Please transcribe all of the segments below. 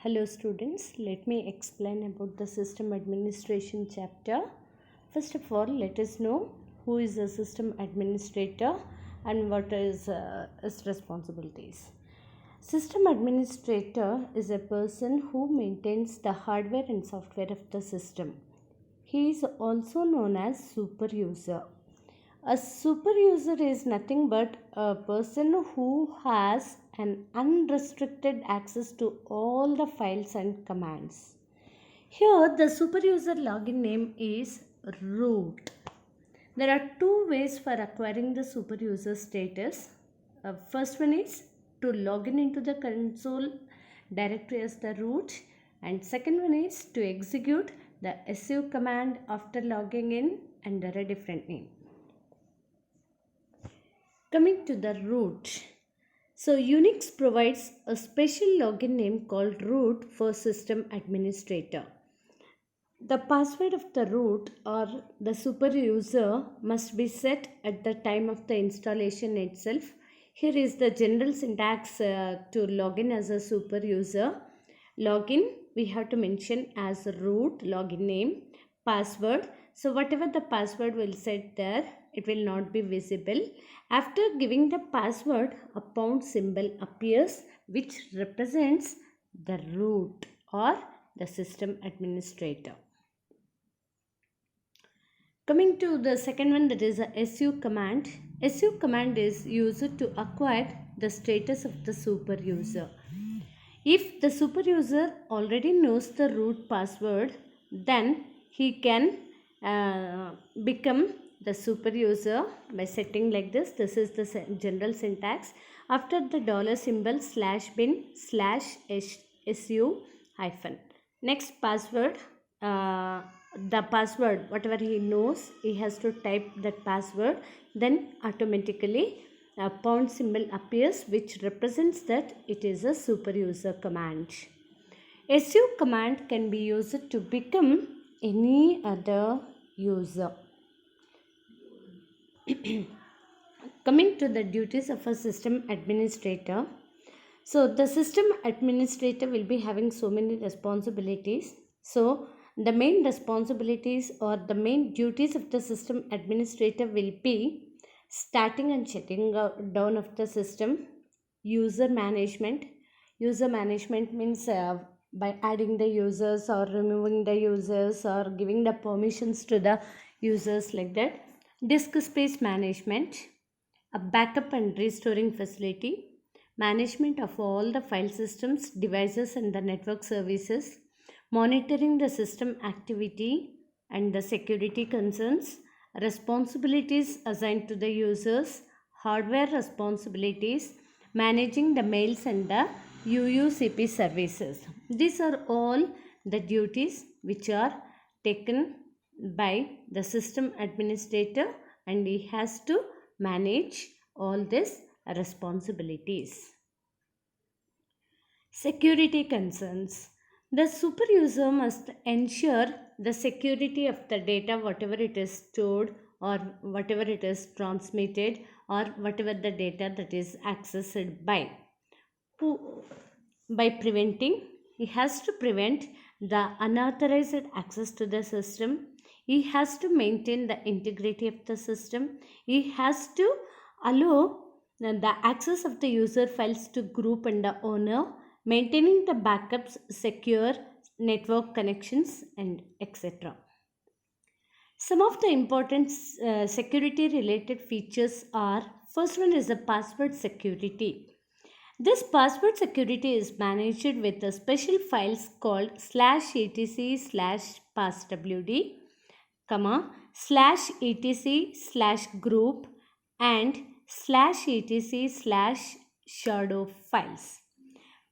Hello students, let me explain about the system administration chapter. First of all, let us know who is a system administrator and what is his responsibilities. System administrator is a person who maintains the hardware and software of the system. He is also known as super user. A super user is nothing but a person who has an unrestricted access to all the files and commands. Here, the super user login name is root. There are two ways for acquiring the super user status. First one is to log in into the console directory as the root, and second one is to execute the su command after logging in under a different name. Coming to the root. So Unix provides a special login name called root for system administrator. The password of the root or the super user must be set at the time of the installation itself. Here is the general syntax to login as a super user. Login we have to mention as root, login name, password. So whatever the password will set there, it will not be visible. After giving the password, a pound symbol appears which represents the root or the system administrator. Coming to the second one, that is a su command. Su command is used to acquire the status of the super user. If the super user already knows the root password, then he can become the super user by setting like this. This is the general syntax. After the dollar symbol /bin/su hyphen. Next password, the password, whatever he knows, he has to type that password. Then automatically a pound symbol appears which represents that it is a super user command. Su command can be used to become any other user. Coming to the duties of a system administrator. So the system administrator will be having so many responsibilities. So the main responsibilities or the main duties of the system administrator will be starting and shutting down of the system, user management. User management means by adding the users or removing the users or giving the permissions to the users, like that. Disk space management, a backup and restoring facility, management of all the file systems, devices and the network services, monitoring the system activity and the security concerns, responsibilities assigned to the users, hardware responsibilities, managing the mails and the UUCP services. These are all the duties which are taken by the system administrator, and he has to manage all these responsibilities. Security concerns. The super user must ensure the security of the data, whatever it is stored or whatever it is transmitted or whatever the data that is accessed by. By preventing, he has to prevent the unauthorized access to the system. He has to maintain the integrity of the system. He has to allow the access of the user files to group and the owner, maintaining the backups, secure network connections, and etc. Some of the important security related features are, first one is the password security. This password security is managed with a special files called /etc/passwd, /etc/group and /etc/shadow files.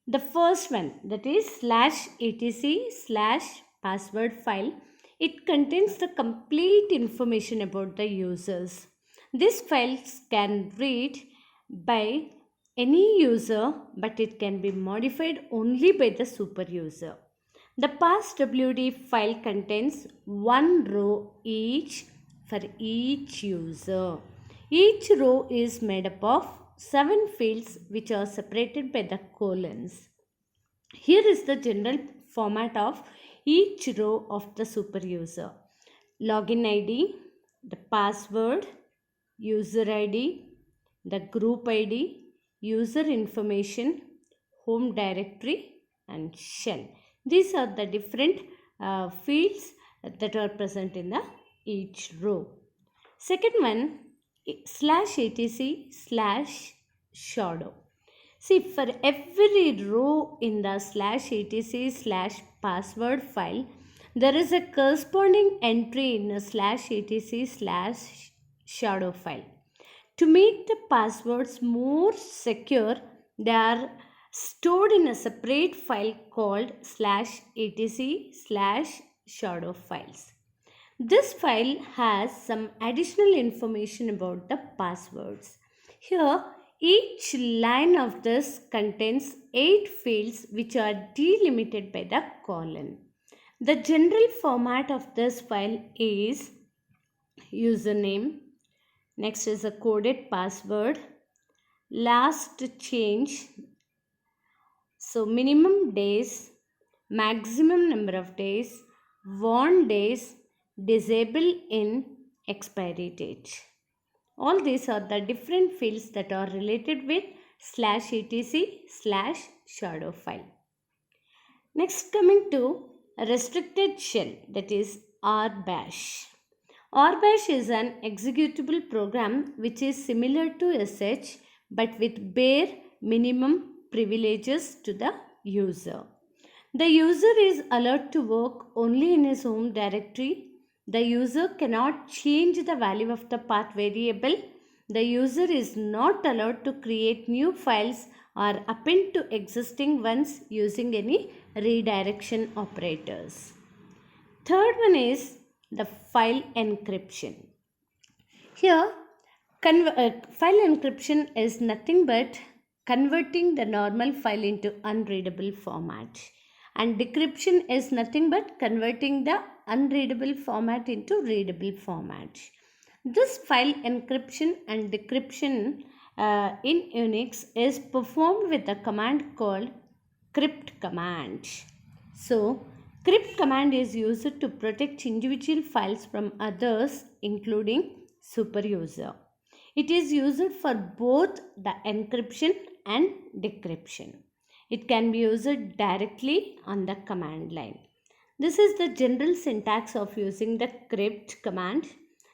The first one, that is /etc/password file, it contains the complete information about the users. These files can read by any user, but it can be modified only by the super user. The passwd file contains one row each for each user. Each row is made up of 7 fields which are separated by the colons. Here is the general format of each row of the super user. Login ID, the password, user ID, the group ID, user information, home directory and shell. These are the different fields that are present in the each row. Second one, /etc /shadow. See, for every row in the /etc/password file, there is a corresponding entry in a /etc/shadow file. To make the passwords more secure, they are stored in a separate file called /etc/shadow files. This file has some additional information about the passwords. Here, each line of this contains 8 fields which are delimited by the colon. The general format of this file is username, next is a coded password, last change, so minimum days, maximum number of days, warn days, disable in, expiry date. All these are the different fields that are related with /etc/shadow file. Next, coming to a restricted shell, that is rbash. rbash is an executable program which is similar to sh but with bare minimum privileges to the user. The user is allowed to work only in his home directory. The user cannot change the value of the path variable. The user is not allowed to create new files or append to existing ones using any redirection operators. Third one is the file encryption. Here, file encryption is nothing but converting the normal file into unreadable format, and decryption is nothing but converting the unreadable format into readable format. This file encryption and decryption in Unix is performed with a command called crypt command. So, crypt command is used to protect individual files from others, including super user. It is used for both the encryption and decryption. It can be used directly on the command line. This is the general syntax of using the crypt command.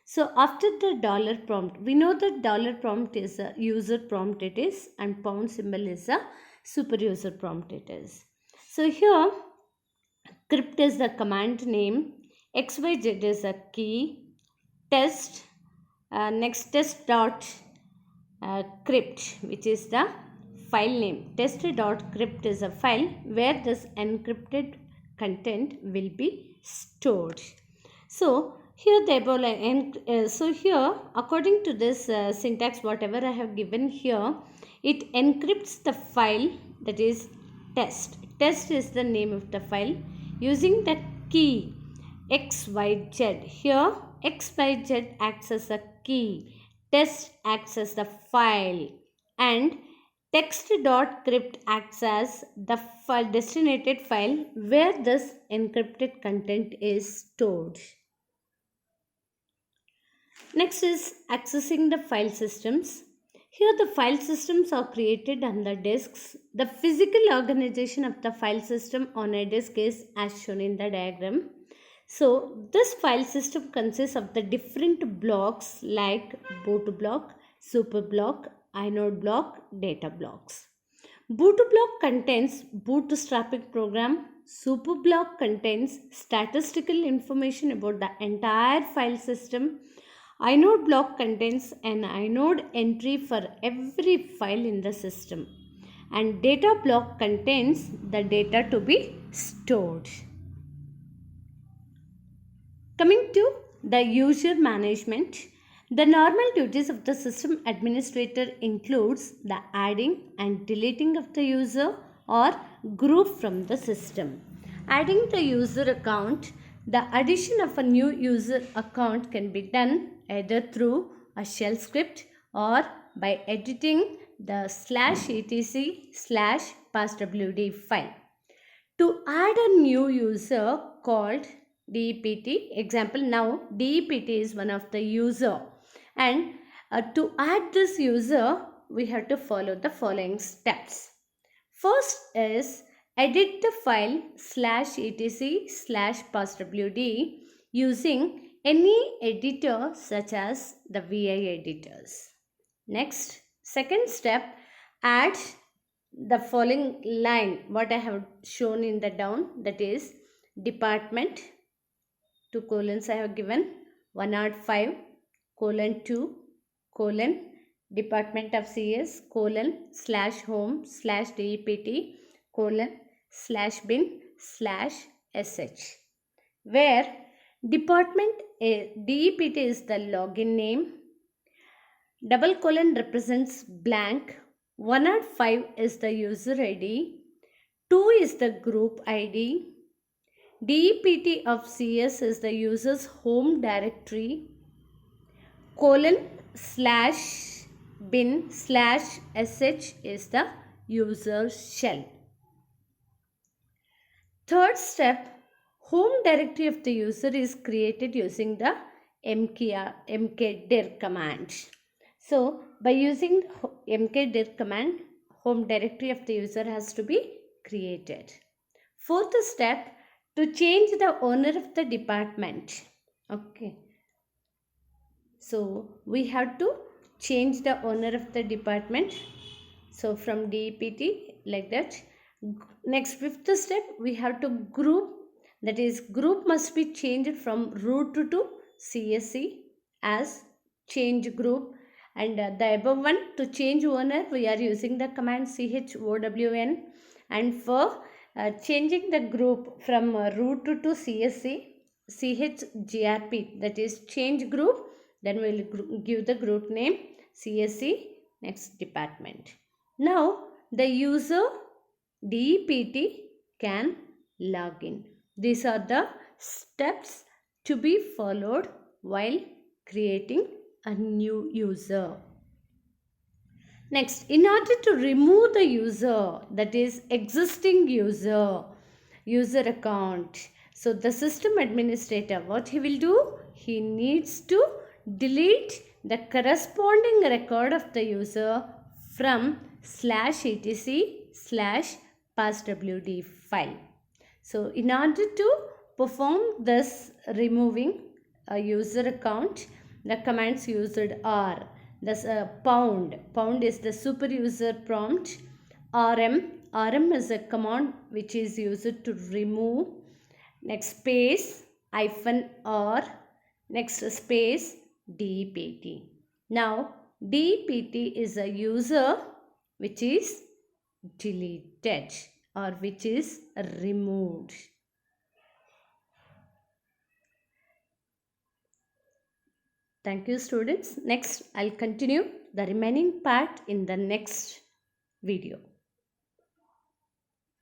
So after the dollar prompt, we know that dollar prompt is a user prompt it is, and pound symbol is a super user prompt it is. So here crypt is the command name, xyz is a key, test, next test dot crypt, which is the file name. Test.crypt is a file where this encrypted content will be stored. So here so here according to this syntax whatever I have given here, it encrypts the file, that is test. Test is the name of the file, using the key xyz. Here xyz acts as a key, test acts as the file, and text.crypt acts as the destinated file where this encrypted content is stored. Next is accessing the file systems. Here the file systems are created on the disks. The physical organization of the file system on a disk is as shown in the diagram. So this file system consists of the different blocks like boot block, super block, inode block, data blocks. Boot block contains bootstrapping program. Super block contains statistical information about the entire file system. Inode block contains an inode entry for every file in the system. And data block contains the data to be stored. Coming to the user management, the normal duties of the system administrator includes the adding and deleting of the user or group from the system. Adding the user account, the addition of a new user account can be done either through a shell script or by editing the /etc/passwd file. to add a new user called DEPT. Example, now DEPT is one of the user, and to add this user we have to follow the following steps. First is edit the file /etc/passwd using any editor such as the VI editors. Next, second step, add the following line what I have shown in the down, that is department, two colons I have given, 105 colon 2 colon Department of CS colon /home /DEPT colon /bin/sh, where department DEPT is the login name, double colon represents blank, 105 is the user ID, 2 is the group ID, DEPT of CS is the user's home directory, colon /bin/sh is the user's shell. Third step, home directory of the user is created using the mkdir command. So by using mkdir command, home directory of the user has to be created. Fourth step, to change the owner of the department. Okay. So we have to change the owner of the department. So from DEPT like that. Next, fifth step, we have to group, that is group must be changed from root to CSC as change group, and the above one, to change owner we are using the command chown, and for changing the group from root to CSC, chgrp, that is change group, then we will give the group name CSC, next department. Now the user DEPT can log in. These are the steps to be followed while creating a new user. Next, in order to remove the user, that is existing user account, so the system administrator, what he will do? He needs to delete the corresponding record of the user from /etc/passwd file. So in order to perform this removing a user account, the commands used are this pound is the super user prompt, rm is a command which is used to remove, next space -r, next space DEPT. Now DEPT is a user which is deleted or which is removed. Thank you, students. Next, I'll continue the remaining part in the next video.